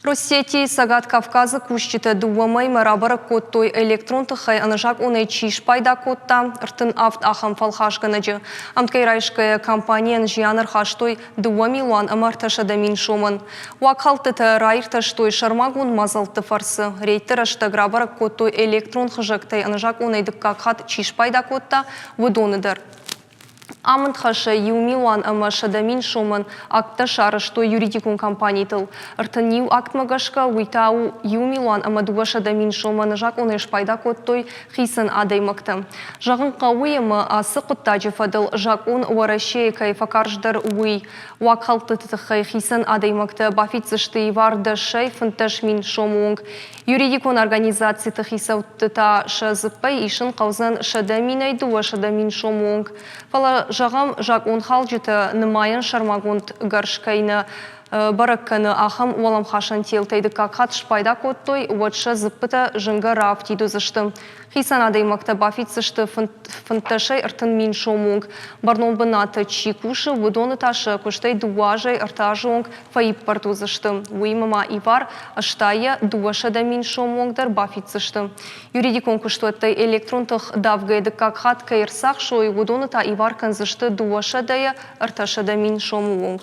Россия Сагат Кавказа кущите дуамай марабара коттой электронты хай анажак унай чиш пайда котта ртын авт ахам фалхашганаджи. Амкайрайшкая компания жиянар хаштой дуами луан амарташа мин шоман. Вакхалтыта райрташтой шармагун мазалты фарсы. Рейтерашта грабара коттой электрон хажактай анажак унай дыккакхат чиш пайда котта выдоныдар. Амент хаша юмилуан ама шадамин шоман акта шара, что юридикун компании тыл. Ртанил акт магашка уитау юмилуан ама дуга шадамин шоман жак он пайда коттой хисан адай макта. Жагын кауема асы куттаджи фадыл жак он уарашей кайфакарждар уи вакхалты тытхай хисан адай макта бафицышты варда шей фанташ мин шомунг. Юридикун организации тахисау тыта шазыпай ишын каузан шадаминай дуга шадамин шомунг. Фала жағам жақ он халжыты нымайын шармагунд гаршкайны баракканы ахам уалам хашан телтайды какат шпайда коттой уатша зыппыта жынга рафтиду зыштым. Хисанадай макта бафицышты фанташай ыртын мин шомунг. Барном быната чикушы выдоны ташы куштай дуажай ыртажонг фаип парту зыштым. Уимама ивар аштая дуашада мин шомунгдар бафицышты. Юридикон куштуаттай электронтых давгайды какат кайырсақ шой выдоны та ивар канзышты дуашадая ырташада мин шомунг.